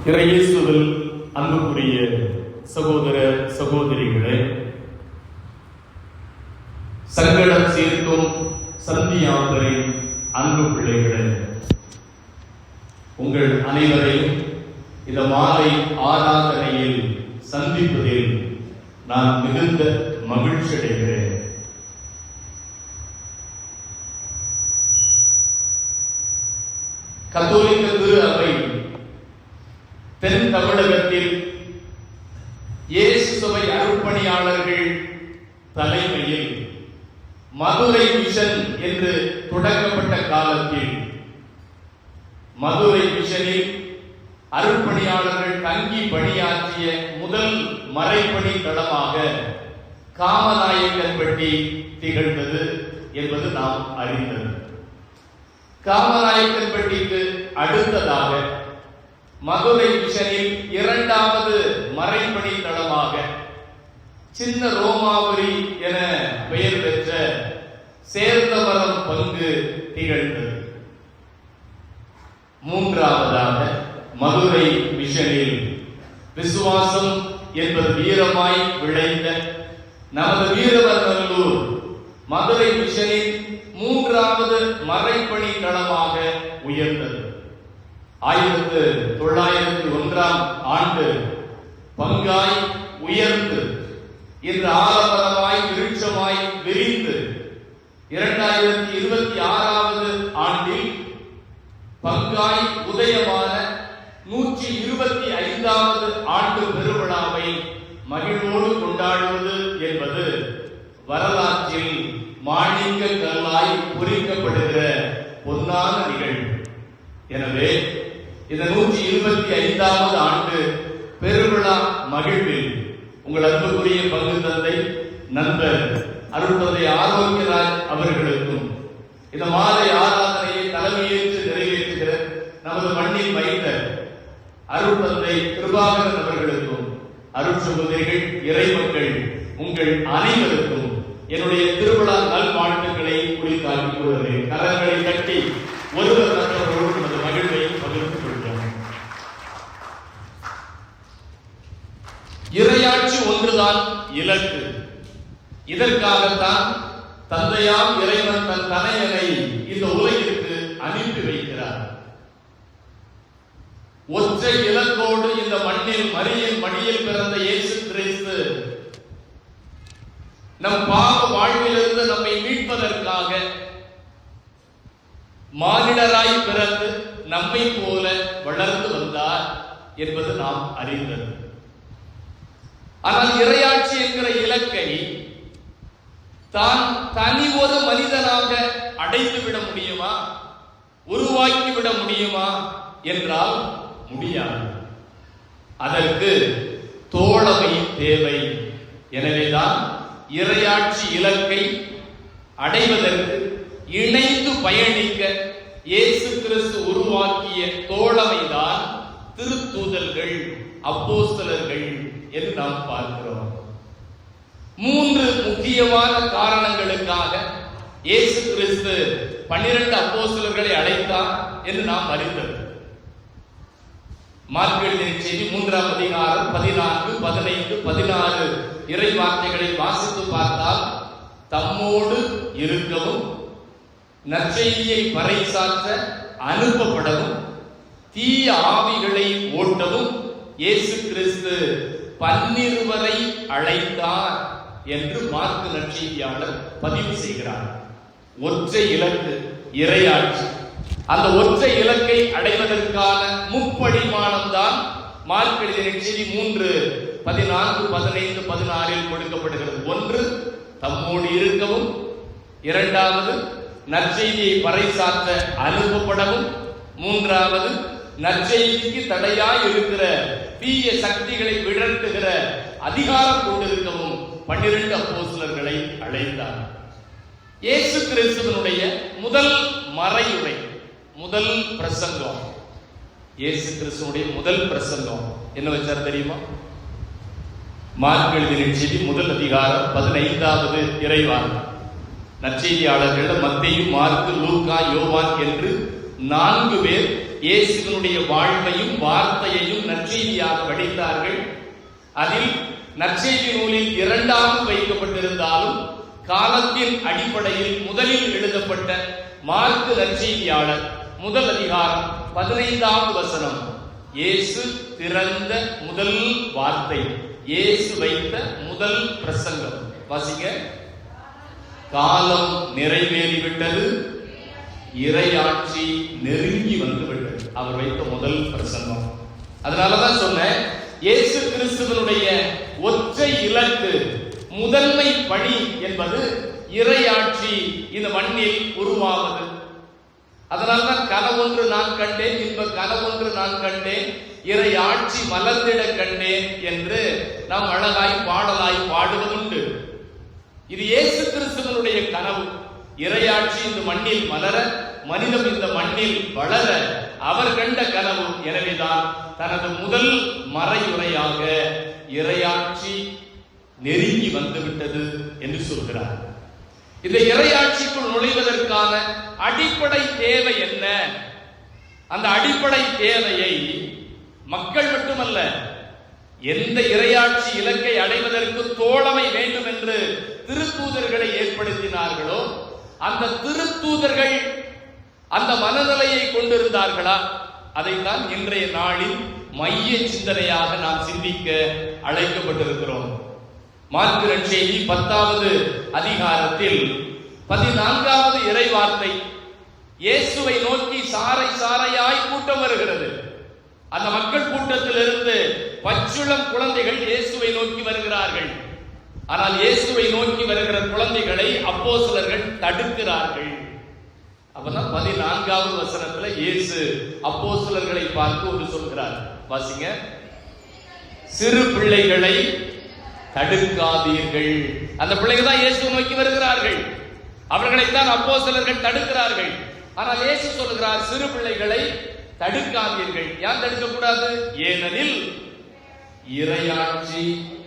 இறையேசுவில் அன்புக்குரிய சகோதர சகோதரிகளே, சங்கடம் சேர்க்கும் சந்தியாந்தரின் அன்பு பிள்ளைகளே, உங்கள் அனைவரையும் இந்த மாலை ஆராதனையில் சந்திப்பதில் நான் மிகுந்த மகிழ்ச்சி அடைகிறேன். கத்தோலிக்க திரு அவை தென் தமிழகத்தில் இயேசு சபை அருட்பணியாளர்கள் தலைமையில் மதுரை மிஷன் என்று தொடங்கப்பட்ட காலத்தில் மதுரை மிஷனில் அருட்பணியாளர்கள் தங்கி பணியாற்றிய முதல் மறைப்பணி தளமாக காமநாயக்கன்பட்டி திகழ்ந்தது என்பது நாம் அறிந்தது. காமநாயக்கன்பட்டிக்கு அடுத்ததாக மதுரை மிஷனில் இரண்டாவது மறைப்பணி தளமாக சின்ன ரோமாபுரி என பெயர் பெற்ற சேர்ந்தவரம் பங்கு திகழ்ந்தது. மூன்றாவதாக மதுரை மிஷனில் விசுவாசம் என்பது வீரமாய் விளைந்த நமது வீரவர்நல்லூர் மதுரை மிஷனின் மூன்றாவது மறைப்பணி தளமாக உயர்ந்தது. 1901 ஆண்டு பங்காய் உயர்ந்து இன்று ஆலமரமாய் விருட்சமாய் விரிந்து 2026 ஆண்டில் பங்காய் உதயமான 125வது ஆண்டு பெருவிழாவை மகிழ்வோடு கொண்டாடுவது என்பது வரலாற்றில் மாணிக்க கல்லாய் பொறிக்கப்படுகிற பொன்னான நிகழ்வு. எனவே இந்த 125வது ஆண்டு பெருவிழா மகிழ்வில் உங்கள் அன்புக்குரிய பங்கு தந்தை நண்பர் அருட்தந்தை ஆரோக்கியராஜ் அவர்களுக்கும் இந்த மாலை ஆராதனையை தலைமையேற்று நிறைவேற்றுகிற நமது மண்ணின் மைந்தர் அருட்தந்தை கிருபாகரன் அவர்களுக்கும் அருட்சகோதரிகள் இறைமக்கள் உங்கள் அனைவருக்கும் என்னுடைய திருவிழா நல்வாழ்த்துக்களை குறித்தாக்கி கூறுகிறேன். கரங்களை கட்டி ஒருவர் மற்றவர்களோடு நமது மகிழ்வை பகிர்ந்து கொள்கிறோம். இறையாட்சி ஒன்றுதான் இலக்கு. இதற்காகத்தான் தந்தையாம் இறைவன் தன் தனையனை இந்த உலகிற்கு அனுப்பி வைக்கிறார். ஒற்றை இலக்கோடு இந்த மண்ணில் மரியின் மடியில் பிறந்த இயேசு கிறிஸ்து நம் பாவ வாழ்விலிருந்து நம்மை மீட்பதற்காக மானிடராய் பிறந்து நம்மை போல வளர்ந்து வந்தார் என்பது நாம் அறிந்தது. ஆனால் இறையாட்சி என்கிற இலக்கை தான் தனி ஒரு மனிதனாக அடைந்துவிட முடியுமா, உருவாக்கிவிட முடியுமா என்றால் முடியாது. அதற்கு தோழமை தேவை. எனவேதான் இறையாட்சி இலக்கை அடைவதற்கு இணைந்து பயணிக்க இயேசு கிறிஸ்து உருவாக்கிய தோழமைதான் திருத்தூதர்கள், அப்போஸ்தலர்கள் என்று நாம் பார்க்கிறோம். 3 முக்கியமான காரணங்களுக்காக இயேசு கிறிஸ்து 12 அப்போஸ்தலர்களை அழைத்தார் என்று நாம் அறிந்தது. மார்க்கு எழுதிய செய்தி 3ஆம் அதிகாரம் 14, 15, 16 இறை வார்த்தைகளை வாசித்து பார்த்தால் தம்மோடு இருக்கவும், நற்செய்தியை பறைசாற்ற அனுப்பப்படவும், தீய ஆவிகளை ஓட்டவும் இயேசு கிறிஸ்து 12 அழைத்தார் என்று மார்க்கு நற்செய்தியாளர் பதிவு செய்கிறார். ஒற்றை இலக்கு இறையாட்சி. அந்த ஒற்றை இலக்கை அடைவதற்கான முப்படிமானம் தான் மார்க்கு எழுதிய செய்தி 3, 14, 15, 16 கொடுக்கப்படுகிறது. 1 தம்மோடு இருக்கவும், 2வது நற்செய்தியை பறைசாற்ற அனுப்பப்படவும், 3வது நற்செய்திக்கு தடையாய் இருக்கிற தீய சக்திகளை விரட்டுகிற அதிகாரம் கொண்டிருக்கவும் 12 அப்போஸ்தலர்களை அழைத்தார். இயேசு கிறிஸ்துவினுடைய முதல் மறையுரை, முதல் பிரசங்கம், இயேசு கிறிஸ்துவினுடைய முதல் பிரசங்கம் என்ன வச்சார் தெரியுமா? மார்க்கு எழுதிய செய்தி 1 அதிகாரம் 15வது இறைவார்த்தை. நற்செய்தியாளர்கள் மத்தேயு, மார்க்கு, லூக்கா, யோவான் என்று 4 பேர் இயேசுவினுடைய வாழ்வையும் வார்த்தையையும் நற்செய்தியாக படித்தார்கள். அதில் நற்செய்தி நூலில் இரண்டாவது வைக்கப்பட்டிருந்தாலும் காலத்தின் அடிப்படையில் முதலில் எழுதப்பட்ட மார்க்கு நற்செய்தியாளர் முதல் அதிகாரம் 15வது வசனம், இயேசு திறந்த முதல் வார்த்தை, இயேசு வைத்த முதல் பிரசங்கம். வாசிங்க. காலம் நிறைவேறிவிட்டது, இறையாட்சி நெருங்கி வந்து விட்டது. அவர் வைத்த முதல் பிரசங்கம். அதனாலதான் சொன்னேன், இயேசு கிறிஸ்துவனுடைய ஒற்றை இலக்கு, முதன்மை பணி என்பது இறையாட்சி இந்த மண்ணில் உருவாவது. அதனால்தான் கனவொன்று நான் கண்டேன், இன்ப கனவொன்று நான் கண்டேன், இறை ஆட்சி மலர்ந்திட கண்டேன் என்று நாம் அழகாய் பாடலாய் பாடுவதுண்டு. இது இயேசு கிறிஸ்துவனுடைய கனவு. இறையாட்சி இந்த மண்ணில் மலர, மனிதம் இந்த மண்ணில் வளர அவர் கண்ட கனவு. எனவேதான் தனது முதல் மறையுரையாக இறையாட்சி நெருங்கி வந்துவிட்டது என்று சொல்கிறார். இந்த இறையாட்சிக்குள் நுழைவதற்கான அடிப்படை தேவை என்ன? அந்த அடிப்படை தேவையை மக்கள் மட்டுமல்ல, எந்த இறையாட்சி இலக்கை அடைவதற்கு தோழமை வேண்டும் என்று திருத்தூதர்களை ஏற்படுத்தினார்களோ அந்த திருத்தூதர்கள் அந்த மனநிலையை கொண்டிருந்தார்களா? அதைத்தான் இன்றைய நாளில் மைய சிந்தனையாக நாம் சிந்திக்க அழைக்கப்பட்டிருக்கிறோம். மார்க்கு நற்செய்தி 10வது அதிகாரத்தில் 14வது இறைவார்த்தை, இயேசுவை நோக்கி சாறை சாறையாய் கூட்டம் வருகிறது. அந்த மக்கள் கூட்டத்திலிருந்து பச்சுளம் குழந்தைகள் இயேசுவை நோக்கி வருகிறார்கள். ஆனால் இயேசுவை நோக்கி வருகிற குழந்தைகளை அப்போஸ்தலர்கள் தடுக்கிறார்கள். அப்பதான் 14வது வசனத்துல இயேசு அப்போஸ்தலர்களை பார்த்து ஒரு சொல்கிறார். வாசிங்க. சிறு பிள்ளைகளை தடுக்காதீர்கள். அந்த பிள்ளைகள் தான் இயேசுவை நோக்கி வருகிறார்கள். அவர்களைத்தான் அப்போஸ்தலர்கள் தடுக்கிறார்கள். ஆனால் இயேசு சொல்கிறார், சிறு பிள்ளைகளை தடுக்காதீர்கள். ஏன் தடுக்க கூடாது? ஏனெனில் இறையாட்சி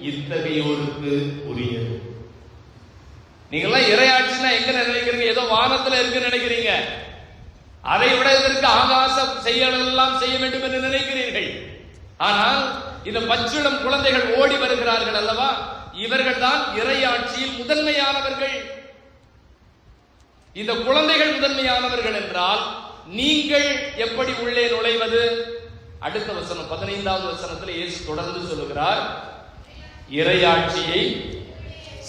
இத்தகையோருக்கு உரியது. நீங்களாம் இறையாட்சினா எங்க நினைக்கிறீங்க? ஏதோ வானத்துல இருக்கு நினைக்கிறீங்க. அதை விட இதற்கு ஆகாச செயலெல்லாம் செய்ய வேண்டும் என்று நினைக்கிறீர்கள். ஆனால் இந்த பச்சிளம் குழந்தைகள் ஓடி வருகிறார்கள் அல்லவா, இவர்கள் தான் இறையாட்சியில் முதன்மையானவர்கள். இந்த குழந்தைகள் முதன்மையானவர்கள் என்றால் நீங்கள் எப்படி உள்ளே நுழைவது? அடுத்த வசனம் 15வது வசனத்தில் இயேசு தொடர்ந்து சொல்லுகிறார், இறையாட்சியை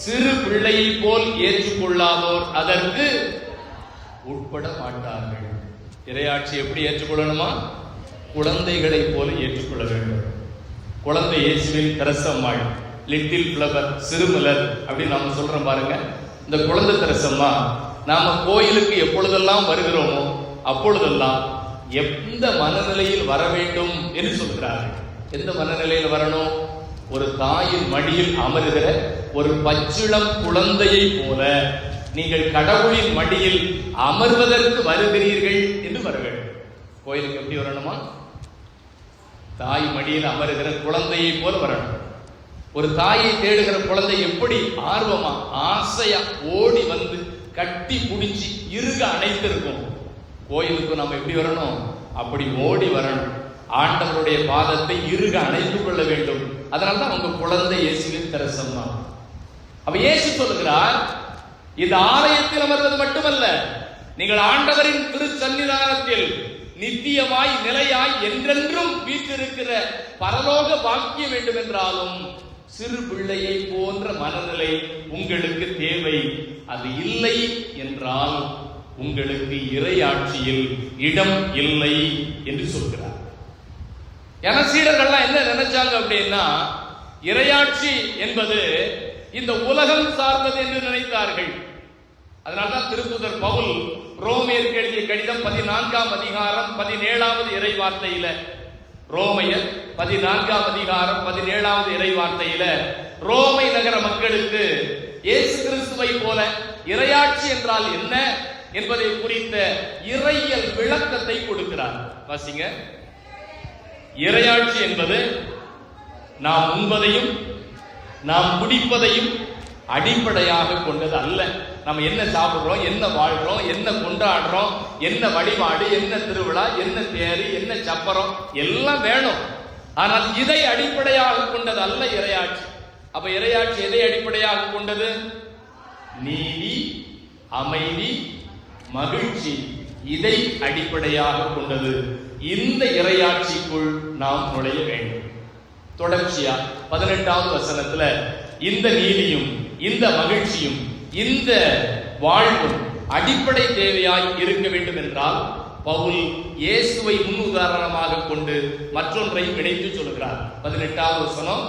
சிறு பிள்ளையை போல் ஏற்றுக்கொள்ளாதோர் அதற்கு உட்பட மாட்டார்கள். இறையாட்சி எப்படி ஏற்றுக்கொள்ளணுமா? குழந்தைகளை போல ஏற்றுக்கொள்ள வேண்டும். குழந்தை இயேசுவின் தெரசம்மாள், லிட்டில் ஃப்ளவர், சிறுமலர் அப்படின்னு நாம சொல்றோம் பாருங்க. இந்த குழந்தை தெரசம்மா நாம கோயிலுக்கு எப்பொழுதெல்லாம் வருகிறோமோ அப்பொழுதெல்லாம் எந்த மனநிலையில் வர வேண்டும் என்று சொல்கிறார்கள். எந்த மனநிலையில் வரணும்? ஒரு தாயின் மடியில் அமருகிற ஒரு பச்சிளம் குழந்தையை போல நீங்கள் கடவுளின் மடியில் அமர்வதற்கு வருகிறீர்கள் என்று வர வேண்டும். கோயிலுக்கு எப்படி வரணுமா? தாய் மடியில் அமருகிற குழந்தையை போல வரணும். ஒரு தாயை தேடுகிற குழந்தை எப்படி ஆர்வமா ஆசையா ஓடி வந்து கட்டி பிடிச்சி இறுக அணைத்திருக்கும். கோயிலுக்கு நம்ம எப்படி வரணும்? அப்படி ஓடி வரணும். ஆண்டவருடைய பாதத்தை இறுக அணைத்துக் கொள்ள வேண்டும். அதனால்தான் உங்க குழந்தை இயேசுவின் தெரசம்மா. அப்ப இயேசு சொல்லுகிறார், இந்த ஆலயத்தில் அமர்வது மட்டுமல்ல, நீங்கள் ஆண்டவரின் திருச்சன்னிதானத்தில் நித்தியமாய் நிலையாய் என்றென்றும் வீற்றிருக்கிற பரலோக பாக்கியம் வேண்டும் என்றாலும் சிறு பிள்ளையை போன்ற மனநிலை உங்களுக்கு தேவை. அது இல்லை என்றால் உங்களுக்கு இறையாட்சியில் இடம் இல்லை என்று சொல்கிறார். சீடர்கள்லாம் என்ன நினைச்சாங்க அப்படின்னா, இறையாட்சி என்பது இந்த உலகம் சார்ந்தது என்று நினைத்தார்கள். அதனால்தான் திருத்தூதர் பவுல் ரோமையருக்கு எழுதிய கடிதம் 14ஆம் அதிகாரம் 17வது இறை வார்த்தையில, ரோமையர் 14ஆம் அதிகாரம் 17வது இறை வார்த்தையில ரோமை நகர மக்களுக்கு இயேசு கிறிஸ்துவை போல இறையாட்சி என்றால் என்ன என்பதை குறித்த இறையியல் விளக்கத்தை கொடுக்கிறார். வாசிங்க. இறையாட்சி என்பது நாம் உண்பதையும் நாம் குடிப்பதையும் அடிப்படையாக கொண்டது அல்ல. நம்ம என்ன சாப்பிடுறோம், என்ன வாழ்றோம், என்ன கொண்டாடுறோம், என்ன வழிபாடு, என்ன திருவிழா, என்ன தேரி, என்ன சப்பரம் எல்லாம் வேணும். ஆனால் இதை அடிப்படையாக கொண்டது அல்ல இறையாட்சி. அப்ப இறையாட்சி எதை அடிப்படையாக கொண்டது? நீதி, அமைதி, மகிழ்ச்சி, இதை அடிப்படையாக கொண்டது. இந்த இறையாட்சிக்குள் நாம் நுழைய வேண்டும். தொடர்ச்சியா 18வது வசனத்துல இந்த நீதியும் இந்த மகிழ்ச்சியும் இந்த வாழ்வும் அடிப்படை தேவையாய் இருக்க வேண்டும் என்றால் பவுல் இயேசுவை முன் உதாரணமாக கொண்டு மற்றொன்றை இணைத்து சொல்கிறார். 18வது வசனம்,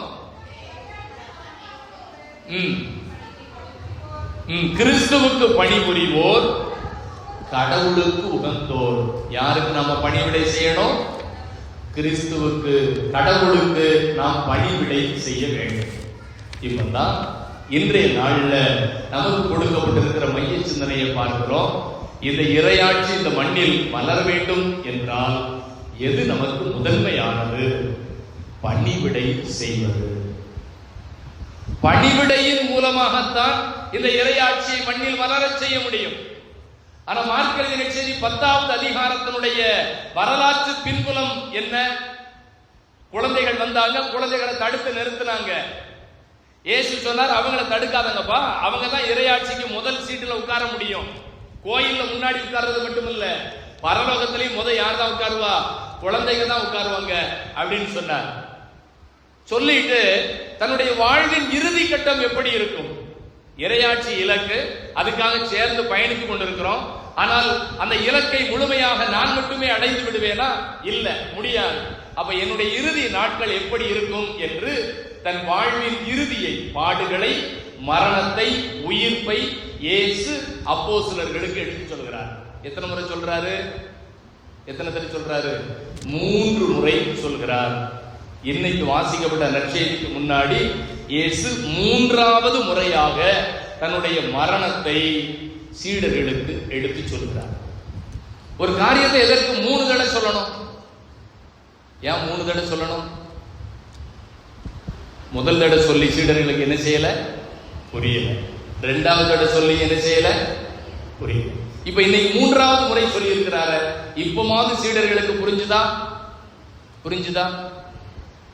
கிறிஸ்துவுக்கு பணிபுரிவோர் கடவுளுக்கு உகந்தோர். யாருக்கு நம்ம பணிவிடை செய்யணும்? கிறிஸ்துவுக்கு, கடவுளுக்கு நாம் பணிவிடை செய்ய வேண்டும். இப்பதான் இன்றைய நாள்ல நமக்கு கொடுக்கப்பட்டிருக்கிற மைய சிந்தனையை பார்க்கிறோம். இந்த இறையாட்சி இந்த மண்ணில் வளர வேண்டும் என்றால் எது நமக்கு முதன்மையானது? பணிவிடை செய்வது. பணிவிடையின் மூலமாகத்தான் இந்த இறையாட்சியை மண்ணில் வளர செய்ய முடியும். ஆனா மார்க் எழுதின செய்தி 10வது அதிகாரத்தினுடைய வரலாற்று பின்புலம் என்ன? குழந்தைகள் வந்தாங்க, குழந்தைகளை தடுத்து நிறுத்தினாங்க. இயேசு சொன்னார், அவங்களை தடுக்காதங்கப்பா, அவங்க தான் இறையாட்சிக்கு முதல் சீட்டுல உட்கார முடியும். கோயில்ல முன்னாடி உட்கார்றது மட்டுமில்ல, பரலோகத்திலையும் யார் தான் உட்காருவா? குழந்தைங்க தான் உட்காருவாங்க அப்படின்னு சொன்னார். சொல்லிட்டு தன்னுடைய வாழ்வின் இறுதி கட்டம் எப்படி இருக்கும்? இறையாட்சி இலக்கு, அதுக்காக சேர்ந்து பயணித்துக் கொண்டிருக்கிறோம். ஆனால் அந்த இலக்கை முழுமையாக நான் மட்டுமே அடைந்து விடுவேனா? இல்ல, முடியாது. அப்ப என்னுடைய இறுதி நாட்கள் எப்படி இருக்கும் என்று தன் வாழ்வின் இறுதியை, பாடுகளை, மரணத்தை, உயிர்ப்பை இயேசு அப்போஸ்தலர்களுக்கு எடுத்து சொல்கிறார். எத்தனை முறை சொல்றாரு? எத்தனை தடவை சொல்றாரு? 3 முறை சொல்கிறார். இன்னைக்கு வாசிக்கப்பட்ட நற்செய்திக்கு முன்னாடி இயேசு 3வது முறையாக தன்னுடைய மரணத்தை சீடர்களுக்கு எடுத்து சொல்கிறார். ஒரு காரியத்தை எதற்கு 3 தடவை சொல்லணும்? ஏன் 3 தடவை சொல்லணும்? முதல் தடவை சொல்லி சீடர்களுக்கு என்ன செய்யல? புரியல. 2வது தடவை சொல்லி என்ன செய்யல? புரியல. இப்ப இன்னைக்கு 3வது முறை சொல்லி இருக்கிறாரு. இப்பமாவது சீடர்களுக்கு புரிஞ்சுதா?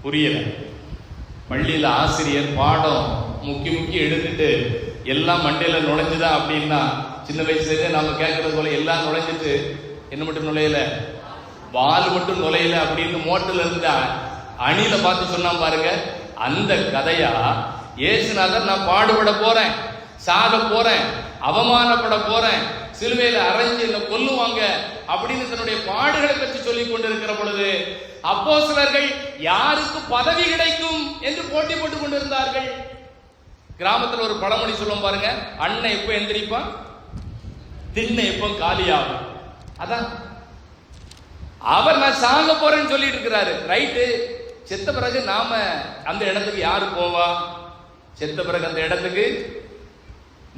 புரியல. பள்ளியில ஆசிரியர் பாடம் முக்கி எடுத்துட்டு எல்லாம் மண்டையில நுழைஞ்சுதா அப்படின்னா, சின்ன வயசுல நாம கேட்கறது போல எல்லாம் நுழைஞ்சிட்டு என்ன மட்டும் நுழையல, வால் மட்டும் நுழையல அப்படின்னு மோட்டர்ல இருந்தா அணில பார்த்து சொன்னா பாருங்க. அந்த கதையா இயேசுநாதர் நான் பாடுபட போறேன், சாக போறேன், அவமானப்பட போறேன், சிலுவையில அரைஞ்சு என்ன கொல்லுவாங்க அப்படின்னு தன்னுடைய பாடுகளை பற்றி சொல்லிக் கொண்டிருக்கிற பொழுது அப்போஸ்தலர்கள் யாருக்கு பதவி கிடைக்கும் என்று போட்டி போட்டுக் கொண்டிருந்தார்கள். கிராமத்துல ஒரு பழமொழி சொல்லுவோம் பாருங்க, அண்ணன் எப்ப எந்திரிப்பான், திண்ணை எப்ப காலியாகும். அதான் அவர் நான் சாக போறேன்னு சொல்லிட்டு இருக்கிறாரு. ரைட்டு, செத்த பிறகு நாம அந்த இடத்துக்கு யாரு போவா? செத்த பிறகு அந்த இடத்துக்கு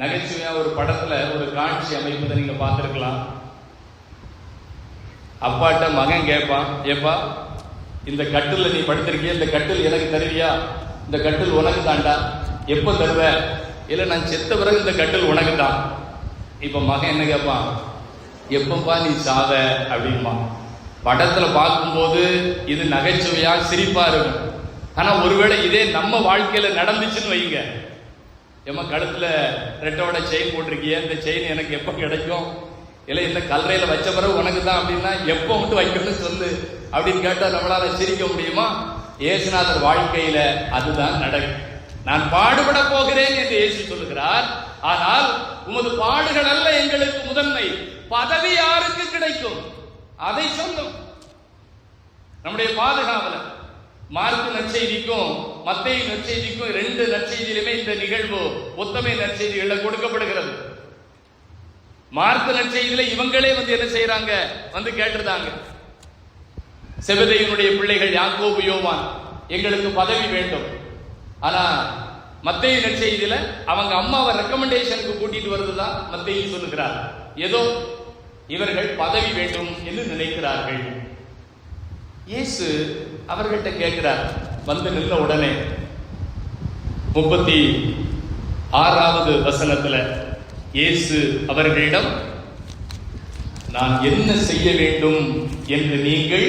நகைச்சுவையா ஒரு படத்துல ஒரு காட்சி அமைப்பதை நீங்க பார்த்திருக்கலாம். அப்பாட்ட மகன் கேட்பான், ஏப்பா இந்த கட்டில நீ படுத்திருக்கிய, இந்த கட்டில் எனக்கு தருவியா? இந்த கட்டில் உனக்கு தாண்டா, எப்ப தருவ? இல்ல நான் செத்த பிறகு இந்த கட்டில் உனக்கு தான். இப்ப மகன் என்ன கேட்பான்? எப்பப்பா நீ சாவ அப்படின்பா. படத்துல பார்க்கும்போது இது நகைச்சுவையா சிரிப்பா இருக்கும். ஆனா ஒருவேளை இதே நம்ம வாழ்க்கையில நடந்துச்சுன்னு வைங்க, ஏமா கழுத்துல ரெட்டோட செயின் போட்டிருக்கிய, இந்த செயின் எனக்கு எப்ப கிடைக்கும்? இல்ல இந்த கல்லறையில வச்ச பிறகு உனக்கு தான் அப்படின்னா எப்ப மட்டும் வைக்கணும்னு சொல்லு அப்படின்னு கேட்டா நம்மளால சிரிக்க முடியுமா? இயேசுநாதர் வாழ்க்கையில அதுதான் நடக்கும். நான் பாடுபட போகிறேன் என்று இயேசு சொல்லுகிறார். ஆனால் உமது பாடுகள் அல்ல எங்களுக்கு முதன்மை, பதவி யாருக்கு கிடைக்கும் அதை சொல்லும். நம்முடைய பாதுகாவலர் மார்க்கு நற்செய்திக்கும் மத்தேயு நற்செய்திக்கும் 2 நற்செய்தியிலுமே இந்த நிகழ்வு ஒத்தமை நற்செய்திகள்ல கொடுக்கப்படுகிறது. மார்க்கு நற்செய்தியில இவங்களே வந்து என்ன செய்யறாங்க? வந்து கேட்டிருந்தாங்க, செபதேயுனுடைய பிள்ளைகள் யாக்கோபு, யோவான், எங்களுக்கு பதவி வேண்டும். ஆனா மத்தேயு நற்செய்தியில அவங்க அம்மாவை ரெக்கமெண்டேஷனுக்கு கூட்டிட்டு வருதுதான் மத்தேயு சொல்லுகிறார். ஏதோ இவர்கள் பதவி வேண்டும் என்று நினைக்கிறார்கள். இயேசு அவர்கிட்ட கேட்கிறார். வந்து நின்ற உடனே 36வது வசனத்துல இயேசு அவர்களிடம், நான் என்ன செய்ய வேண்டும் என்று நீங்கள்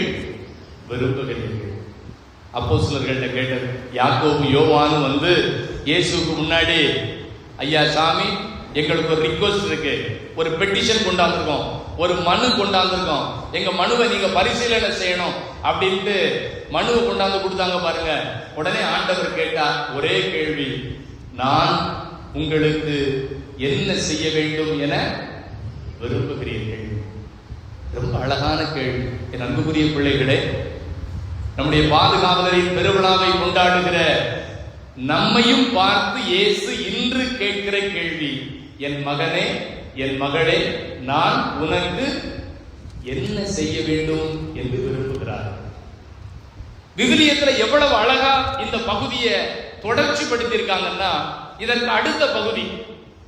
விரும்புகிறீர்கள்? அப்போஸ்தலர்கள்ட்ட கேட்டது. யாக்கோபு யோவானும் வந்து இயேசுக்கு முன்னாடி, ஐயா சாமி, எங்களுக்கு ஒரு ரிக்வெஸ்ட் இருக்கு, ஒரு பெட்டிஷன் கொண்டாந்துருக்கோம், ஒரு மனு கொண்டாந்துருக்கோம், எங்க மனுவை நீங்க பரிசீலனை செய்யணும் அப்படின்ட்டு மனுவை கொண்டாந்து கொடுத்தாங்க பாருங்க. உடனே ஆண்டவர் கேட்டார் ஒரே கேள்வி, நான் உங்களுக்கு என்ன செய்ய வேண்டும் என விரும்புகிறீர்கள்? ரொம்ப அழகான கேள்வி. என் அன்புக்குரிய பிள்ளைகளே, நம்முடைய பாதுகாவலரின் பெருவிழாவை கொண்டாடுகிற நம்மையும் பார்த்து இயேசு இன்று கேட்கிற கேள்வி, என் மகனே, என் மகளே, நான் உனக்கு என்ன செய்ய வேண்டும் என்று விரும்புகிறார். விவிலியத்தில் எவ்வளவு அழகா இந்த பகுதியை தொடர்ச்சி படுத்தியிருக்காங்கன்னா, இதற்கு அடுத்த பகுதி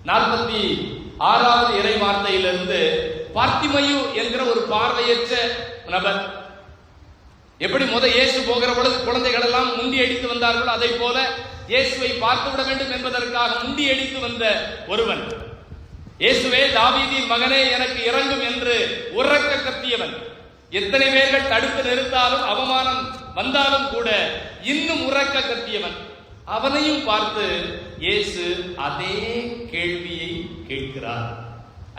46வது இறை வார்த்தையிலிருந்து பார்த்திமயு என்கிற ஒரு பார்வையற்ற நபர், எப்படி இயேசு போகிற பொழுது குழந்தைகள் எல்லாம் முண்டி அடித்து வந்தார்களோ, அதை போல இயேசுவை பார்த்து விட வேண்டும் என்பதற்காக முண்டி அடித்து வந்த ஒருவன், இயேசுவே தாவீதின் மகனே எனக்கு இறங்கும் என்று உரக்க கத்தியவன். எத்தனை பேர்கள் தடுத்து நிறுத்தாலும் அவமானம் வந்தாலும் கூட இன்னும் உரக்க கத்தியவன். அவனையும் பார்த்து இயேசு அதே கேள்வியை கேட்கிறார்.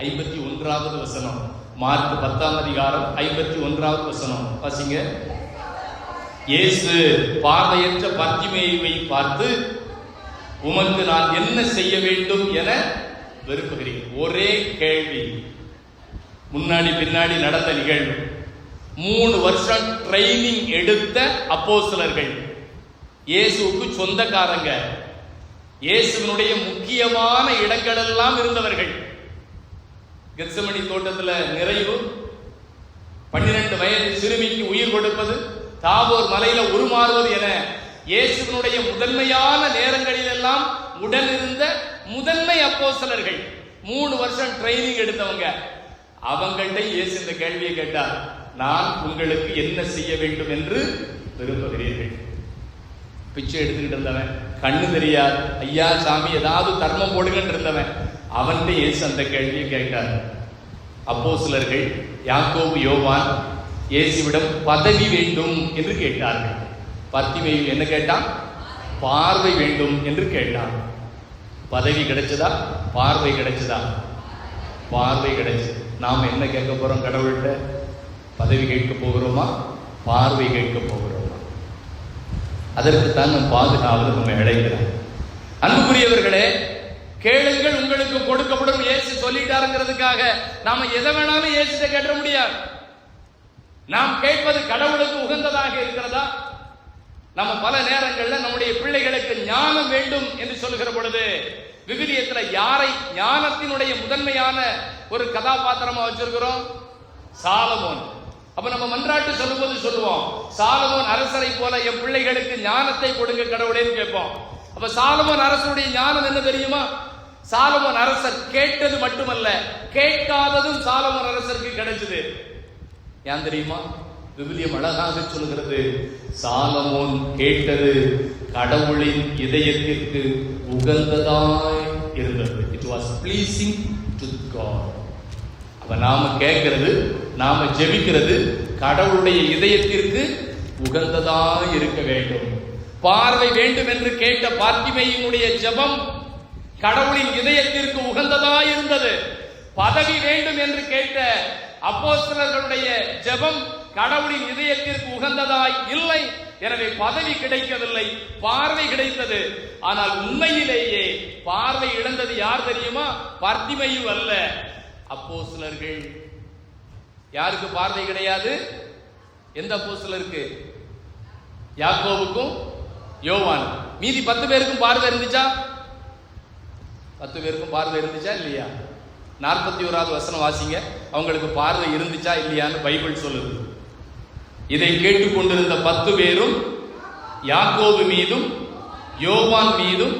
51வது வசனம், மார்க் 10ஆம் அதிகாரம் 51வது வசனம் வாசிங்க. இயேசு பார்வையற்ற பார்த்திமேயுவை பார்த்து, உமக்கு நான் என்ன செய்ய வேண்டும் என விரும்புகிறீர்கள்? ஒரே கேள்வி. முன்னாடி பின்னாடி நடந்த நிகழ்வு. 3 வருஷம் ட்ரைனிங் எடுத்த அப்போஸ்தலர்கள், இயேசுவுக்கு சொந்தக்காரங்க, இயேசுவினுடைய முக்கியமான இடங்கள் எல்லாம் இருந்தவர்கள். கெத்செமனி தோட்டத்தில் நிறைவு, 12 வயது சிறுமிக்கு உயிர் கொடுப்பது, தாபோர் மலையில உருமாறுவது என இயேசுவினுடைய முதன்மையான நேரங்களில் எல்லாம் உடன் இருந்த முதன்மை அப்போஸ்தலர்கள், 3 வருஷம் ட்ரைனிங் எடுத்தவங்க. அவங்கள்ட்ட இயேசு இந்த கேள்வியை கேட்டார், நான் உங்களுக்கு என்ன செய்ய வேண்டும் என்று விரும்புகிறீர்கள்? பிச்சை எடுத்துக்கிட்டு இருந்தவன், கண்ணு தெரியாது, ஐயா சாமி ஏதாவது தர்மம் போடுங்கன்னு இருந்தவன், அவன்கிட்ட இயேசு அந்த கேள்வியை கேட்டார். அப்போஸ்தலர்கள் யாக்கோபு யோவான் இயேசுவிடம் பதவி வேண்டும் என்று கேட்டார்கள். பார்த்திமேயு என்ன கேட்டான்? பார்வை வேண்டும் என்று கேட்டான். பதவி கிடைச்சதா? பார்வை கிடைச்சதா? பார்வை கிடைச்சது. நாம் என்ன கேட்க போறோம் கடவுள்கிட்ட? பதவி கேட்க போகிறோமா? பார்வை கேட்க போகிறோமா? அதற்குத்தான் நம் பாதுகாவலர் நம்ம அழைக்கிறார். அன்புக்குரியவர்களே, கேளுங்கள் உங்களுக்கு கொடுக்கப்படும் இயேசு சொல்லிட்டாருங்கிறதுக்காக நாம எதை வேணாலும் இயேசுட்ட கேட்ட முடியாது. நாம் கேட்பது கடவுளுக்கு உகந்ததாக இருக்கிறதா? நம்ம பல நேரங்களில் நம்முடைய பிள்ளைகளுக்கு ஞானம் வேண்டும் என்று சொல்லுகிற பொழுது விவிலியத்தில் யாரை ஞானத்தினுடைய முதன்மையான ஒரு கதாபாத்திரமா வச்சிருக்கிறோம்? சாலமோன். அப்ப நம்ம மன்றாட்டு சொல்லும்போது சொல்லுவோம், சாலமோன் அரசரை போல என் பிள்ளைகளுக்கு ஞானத்தை கொடுங்க கடவுளேன்னு கேட்போம். அப்ப சாலமோன் அரசருடைய ஞானம் என்ன தெரியுமா? சாலமோன் அரசர் கேட்டது மட்டுமல்ல, கேட்காததும் சாலமோன் அரசருக்கு கிடைச்சது. ஏன் தெரியுமா? விவிலியம் அழகாக சொல்கிறது, சாலமோன் கேட்டது கடவுளின் இதயத்திற்கு உகந்ததாய் இருந்தது. It was pleasing to God. அப்ப நாம கேட்கிறது, நாம ஜெபிக்கிறது கடவுளுடைய இதயத்திற்கு உகந்ததாய் இருக்க வேண்டும். பார்வை வேண்டும் என்று கேட்ட பார்த்திமேயுனுடைய ஜெபம் கடவுளின் இதயத்திற்கு உகந்ததாய் இருந்தது. பதவி வேண்டும் என்று கேட்ட அப்போஸ்தலர்களுடைய ஜெபம் கடவுளின் இதயத்திற்கு உகந்ததாய் இல்லை. எனவே பதவி கிடைக்கவில்லை, பார்வை கிடைத்தது. ஆனால் உண்மையிலேயே பார்வை இழந்தது யார் தெரியுமா? பார்த்திமேயு அல்ல, அப்போஸ்தலர்கள். யாருக்கு பார்வை கிடையாது? எந்த அப்போஸ்தலருக்கு? யாக்கோபுக்கும் யோவான். மீதி 10 பேருக்கும் பார்வை இருந்துச்சா? 10 பேருக்கும் பார்வை இருந்துச்சா இல்லையா? 41வது வசனம் வாசிங்க. அவங்களுக்கு பார்வை இருந்துச்சா இல்லையான்னு பைபிள் சொல்லுது. இதை கேட்டுக்கொண்டிருந்த 10 பேரும் யாக்கோபு மீதும் யோவான் மீதும்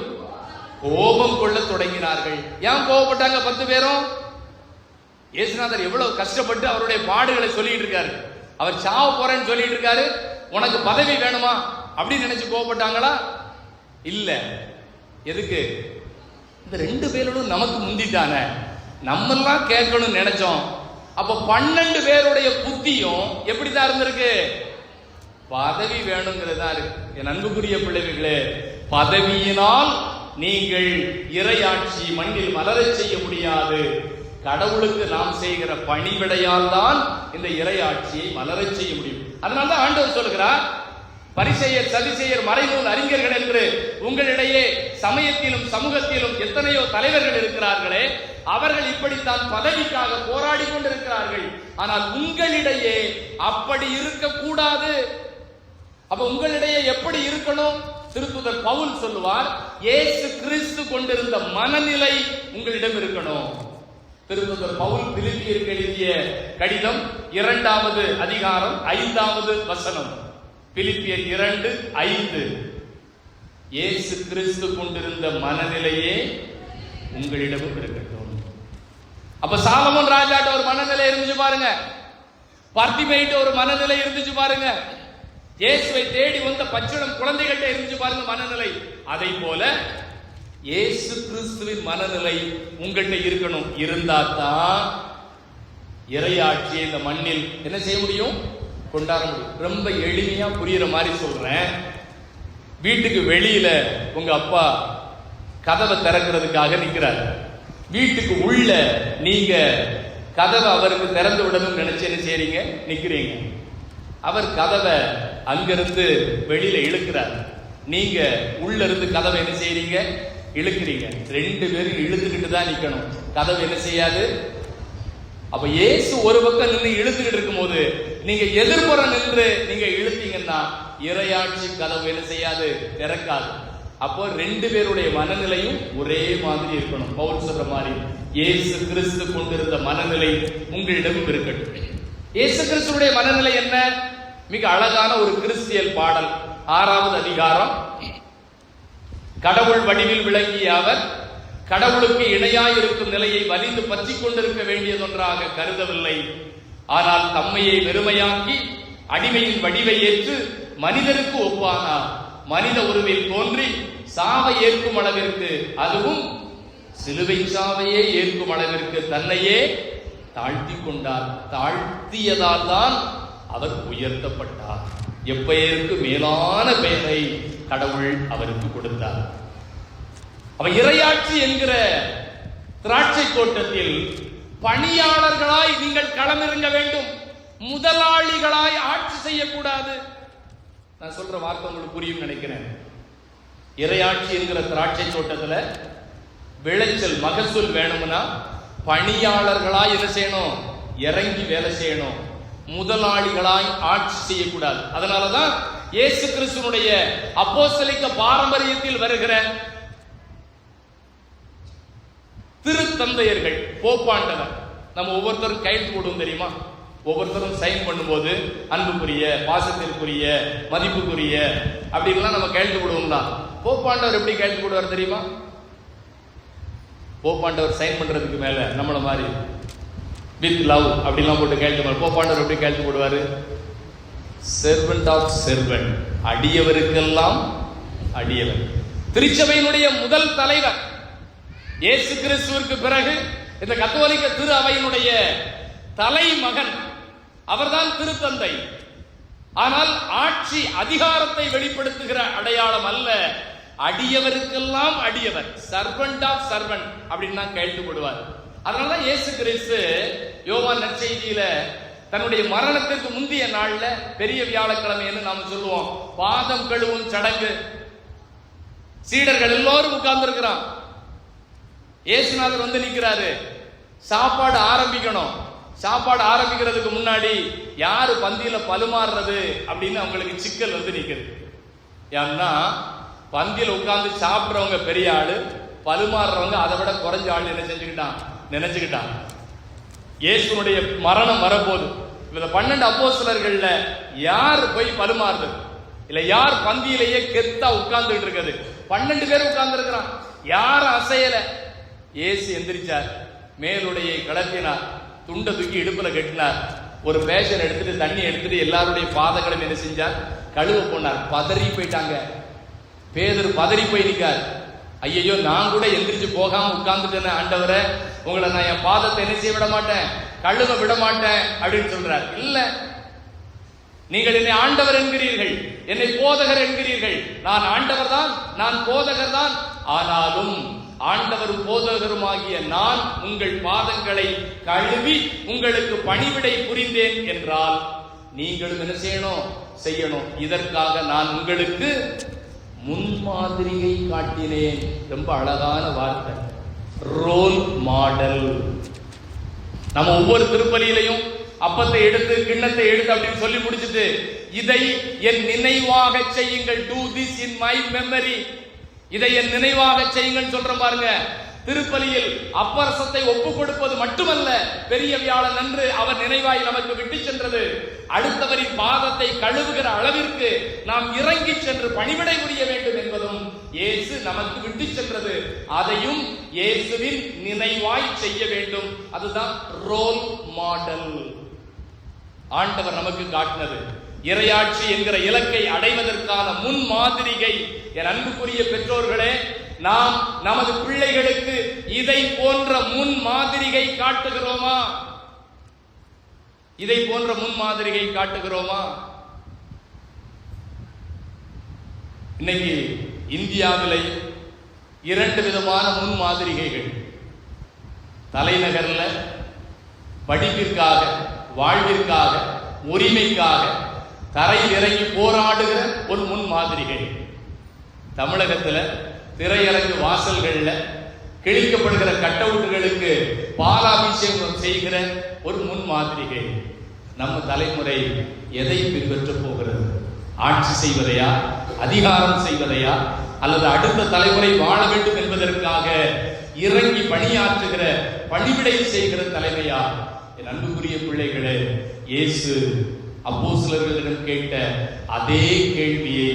கோபம் கொள்ள தொடங்கினார்கள். ஏன் கோபப்பட்டாங்க 10 பேரும்? இயேசுநாதர் எவ்வளவு கஷ்டப்பட்டு அவருடைய பாடுகளை சொல்லிட்டு இருக்காரு. அவர் சாவ போறேன்னு சொல்லிட்டு இருக்காரு. உனக்கு பதவி வேணுமா அப்படின்னு நினைச்சு கோபப்பட்டாங்களா? இல்ல. எதுக்கு? இந்த 2 பேரோடும் நமக்கு முந்திட்டானே, நம்மெல்லாம் கேட்கணும்னு நினைச்சோம். அப்ப 12 பேருடைய புத்தியும் எப்படிதான் இருந்திருக்கு? பதவி வேணுங்கிறதா இருக்கு. என் அன்புக்குரிய பிள்ளைகளே, பதவியினால் நீங்கள் இறையாட்சி மண்ணில் மலரச் செய்ய முடியாது. கடவுளுக்கு நாம் செய்கிற பணிவிடையால் தான் இந்த இறையாட்சியை மலரச் செய்ய முடியும். அதனால்தான் ஆண்டவர் சொல்கிறார், பரிசேயர் சதிசேயர் மறைநூல் அறிஞர்கள் என்று உங்களிடையே சமயத்திலும் சமூகத்திலும் எத்தனையோ தலைவர்கள் இருக்கிறார்களே, அவர்கள் இப்படித்தான் பதவிக்காக போராடி கொண்டிருக்கிறார்கள். ஆனால் உங்களிடையே அப்படி இருக்கக்கூடாது. அப்ப உங்களிடையே எப்படி இருக்கணும்? திருத்தூதர் பவுல் சொல்லுவார், இயேசு கிறிஸ்து கொண்டிருந்த மனநிலை உங்களிடம் இருக்கணும். திருத்தூதர் பவுல் பிலிப்பியருக்கு எழுதிய கடிதம் 2வது அதிகாரம் 5வது வசனம். பிலிப்பியர் 2:5. இயேசு கிறிஸ்து கொண்டிருந்த மனநிலையே உங்களிடமும் இருக்கட்டும். அப்ப சாலமோன் ராஜாட்ட ஒரு மனநிலை இருந்துச்சு பாருங்க, பார்த்திமேயிட்ட ஒரு மனநிலை இருந்துச்சு பாருங்க, இயேசுவை தேடி வந்த பச்சிளம் குழந்தைகள்கிட்ட இருந்துச்சு பாருங்க மனநிலை. அதை போல இயேசு கிறிஸ்துவின் மனநிலை உங்கள்கிட்ட இருக்கணும். இருந்தாதான் இறையாட்சியை இந்த மண்ணில் என்ன செய்ய முடியும்? கொண்டாட முடியும். ரொம்ப எளிமையா புரியுற மாதிரி சொல்றேன். வீட்டுக்கு வெளியில உங்க அப்பா கதவை திறக்கிறதுக்காக நிக்கிறார். வீட்டுக்கு உள்ள நீங்க கதவை அவருக்கு திறந்து விடணும்னு நினைச்சு என்ன செய்றீங்க? நிக்கிறீங்க. அவர் கதவை அங்கிருந்து வெளியில இழுக்கிறார். நீங்க உள்ள இருந்து கதவை என்ன செய்றீங்க? இழுக்கிறீங்க. 2 பேரும் இழுத்துக்கிட்டு தான் நிக்கணும். கதவை என்ன செய்யாது. அப்ப இயேசு ஒரு பக்கம் நின்று இழுத்துக்கிட்டு இருக்கும் போது நீங்க எதிர்ப்புறம் நின்று நீங்க இழுத்தீங்கன்னா இறையாட்சி கதவு என்ன செய்யாது? திறக்காது. அப்போ 2 பேருடைய மனநிலையும் ஒரே மாதிரி இருக்கணும். பவுல் சொல்ற மாதிரி இயேசு கிறிஸ்து கொண்டிருந்த மனநிலை உங்களிடம் இருக்கட்டும். இயேசு கிறிஸ்துடைய மனநிலை என்ன? மிக அழகான ஒரு கிறிஸ்தியல் பாடல். 6வது அதிகாரம். கடவுள் வடிவில் விளங்கிய அவர் கடவுளுக்கு இணையாயிருக்கும் நிலையை வலிந்து பற்றி கொண்டிருக்க வேண்டியதொன்றாக கருதவில்லை. ஆனால் தம்மையை வெறுமையாக்கி அடிமையின் வடிவை ஏற்று மனிதருக்கு ஒப்பானார். மனித உருவில் தோன்றி சாவை ஏற்கும் அளவிற்கு, அதுவும் சிலுவை சாவையே ஏற்கும் அளவிற்கு தன்னையே தாழ்த்தி கொண்டார். தாழ்த்தியதால் தான் அவர் உயர்த்தப்பட்டார். எப்பெயருக்கு மேலான பெயரை கடவுள் அவருக்கு கொடுத்தார். அவ இறையாட்சி என்கிற திராட்சை தோட்டத்தில் பணியாளர்களாய் நீங்கள் களமிறங்க வேண்டும். முதலாளிகளாய் ஆட்சி செய்யக்கூடாது. நான் சொல்ற வார்த்தை உங்களுக்கு புரியும் நினைக்கிறேன். இறையாட்சி என்கிற திராட்சை தோட்டத்துல விளைச்சல் மகசூல் வேணும்னா பணியாளர்களாய் என்ன செய்யணும்? இறங்கி வேலை செய்யணும். முதலாளிகளாய் ஆட்சி செய்யக்கூடாது. அதனாலதான் இயேசு கிறிஸ்துனுடைய அப்போஸ்தலிக்க பாரம்பரியத்தில் வருகிற திருத்தந்தையர்கள், போப்பாண்டவர், நம்ம ஒவ்வொருத்தரும் கையெழுத்து போடுவோம் தெரியுமா? ஒவ்வொருத்தரும் சைன் பண்ணும்போது அன்புக்குரிய, பாசத்திற்குரிய, மதிப்புக்குரிய அப்படின்லாம் நம்ம கையெழுத்து போடுவோம்ல. போப்பாண்டவர் எப்படி கையெழுத்து போடுவார் தெரியுமா? போப்பாண்டவர் சைன் பண்றதுக்கு மேல நம்மள மாதிரி வித் லவ் அப்படிலாம் போட்டு கையெழுத்து. போப்பாண்டவர் எப்படி கையெழுத்து போடுவாரு? செர்வன்ட் ஆஃப் செர்வன்ட், அடியவருக்கெல்லாம் அடியவர். திருச்சபையினுடைய முதல் தலைவர் இயேசு கிறிஸ்துவிற்கு பிறகு இந்த கத்தோலிக்க திரு அவையினுடைய தலைமகன் அவர்தான் திருத்தந்தை. ஆனால் ஆட்சி அதிகாரத்தை வெளிப்படுத்துகிற அடையாளம் அல்ல, அடியவருக்கெல்லாம் அடியவர், சர்வன்ட் ஆஃப் சர்வன்ட் அப்படின்னு தான் கையெழுத்து போடுவார். அதனாலதான் இயேசு கிறிஸ்து யோவான் நற்செய்தியில தன்னுடைய மரணத்திற்கு முந்தைய நாள்ல பெரிய வியாழக்கிழமைன்னு நாம சொல்லுவோம், பாதம் கழுவும் சடங்கு. சீடர்கள் எல்லோரும் உட்கார்ந்து இருக்கிறான். இயேசுநாதர் வந்து நிக்கிறாரு. சாப்பாடு ஆரம்பிக்கணும். சாப்பாடு ஆரம்பிக்கிறதுக்கு முன்னாடி யாரு பந்தியில பலுமாறுறது அப்படின்னு அவங்களுக்கு சிக்கல் வந்து நிக்குது. ஏன்னா பந்தியில உட்கார்ந்து சாப்பிடுறவங்க பெரிய ஆளு, பலுமாறுறவங்க அதை விட குறைஞ்ச ஆள் என்ன நினைச்சுக்கிட்டான். இயேசுனுடைய மரணம் வரப்போது இந்த 12 அப்போஸ்தலர்கள்ல யார் போய் பலுமாறுது இல்ல, யார் பந்தியிலேயே கெத்தா உட்கார்ந்துட்டு இருக்குது? 12 பேர் உட்கார்ந்து இருக்கிறான், யாரும் அசையல. இயேசு எந்திரிச்சார், மேலுடையை கலத்தினார், துண்டை தூக்கி இடுப்புல கட்டினார், ஒரு பேஷன் எடுத்துட்டு தண்ணி எடுத்துட்டு எல்லாருடைய பாதங்களும் என்ன செஞ்சார்? கழுவ போனார். பதறி போயிட்டாங்க. பேதுரு பதறி போய் நிற்கார். ஐயோ நான் கூட எந்திரிச்சு போகாம உட்கார்ந்துட்டேன் ஆண்டவரை, உங்களை நான் என் பாதத்தை என்ன செய்ய விட மாட்டேன், கழுவ விட மாட்டேன் அப்படின்னு சொல்றார். இல்ல, நீங்கள் என்னை ஆண்டவர் என்கிறீர்கள், என்னை போதகர் என்கிறீர்கள். நான் ஆண்டவர் தான், நான் போதகர் தான். ஆனாலும் ஆண்டவரும் போதகருமாகிய நான் உங்கள் பாதங்களை கழுவி உங்களுக்கு பணிவிடை புரிந்தேன் என்றால் நீங்களும் என்ன செய்யணும். இதற்காக நான் உங்களுக்கு முன்மாதிரியை காட்டினேன். ரொம்ப அழகான வார்த்தை, ரோல் மாடல். நம்ம ஒவ்வொரு திருப்பலியிலையும் அப்பத்தை எடுத்து கிண்ணத்தை எடுத்து அப்படின்னு சொல்லி முடிச்சுட்டு, இதை என் நினைவாக செய்யுங்கள், do this in my memory, இதை என் நினைவாக செய்யுங்கள் சொல்றோம் பாருங்க. திருப்பலியில் அப்பரசத்தை ஒப்பு கொடுப்பது மட்டுமல்ல, பெரிய வியாழன் அன்று அவர் நினைவாய் நமக்கு விட்டு சென்றது. அடுத்தவரின் பாதத்தை கழுவுகிற அளவிற்கு நாம் இறங்கி சென்று பணிவிடை புரிய வேண்டும் என்பதும் இயேசு நமக்கு விட்டு சென்றது. அதையும் இயேசுவின் நினைவாய் செய்ய வேண்டும். அதுதான் ரோல் மாடல். ஆண்டவர் நமக்கு காட்டினது இறையாட்சி என்கிற இலக்கை அடைவதற்கான முன் மாதிரிகை. என் அன்புக்குரிய பெற்றோர்களே, நாம் நமது பிள்ளைகளுக்கு இதை போன்ற முன் மாதிரிகை காட்டுகிறோமா? இதை போன்ற முன் மாதிரிகை காட்டுகிறோமா? இன்னைக்கு இந்தியாவிலே 2 விதமான முன் மாதிரிகைகள். தலைநகர்ல படிப்பிற்காக, வாழ்விற்காக, உரிமைக்காக தரையில் இறங்கி போராடுகிற ஒரு முன் மாதிரிகை. தமிழகத்துல திரையரங்கு வாசல்கள்ல கிழிக்கப்படுகிற கட்டவுட்டுகளுக்கு பாலாபிஷேகம் செய்கிற ஒரு முன் மாதிரிகை. நம்ம தலைமுறை எதை பின்பற்ற போகிறது? ஆட்சி செய்வதையா, அதிகாரம் செய்வதையா, அல்லது அடுத்த தலைமுறை வாழ வேண்டும் என்பதற்காக இறங்கி பணியாற்றுகிற, பணிவிடை செய்கிற தலைமையா? என் அன்புக்குரிய பிள்ளைகளே, இயேசு அப்போஸ்தலர்களிடம் கேட்ட அதே கேள்வியை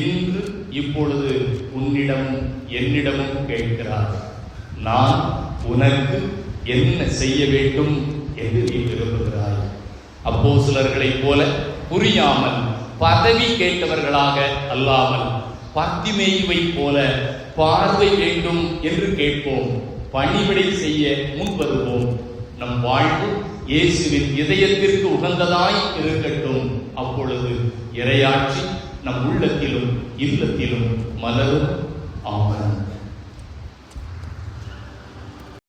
இன்று இப்பொழுது உன்னிடமும் என்னிடமும் கேட்கிறார். நான் உனக்கு என்ன செய்ய வேண்டும் என்று நீ விரும்புகிறாய்? அப்போஸ்தலர்களைப் போல புரியாமல் பதவி கேட்டவர்களாக அல்லாமல் பர்திமேயுவை போல பார்வை வேண்டும் என்று கேட்போம். பணிவிடை செய்ய முன்வருவோம். நம் வாழ்வு இயேசுவின் இதயத்திற்கு உகந்ததாய் இருக்கட்டும். அப்பொழுது இறையாட்சி நம் உள்ளத்திலும் இல்லத்திலும் மலரும். ஆமென்.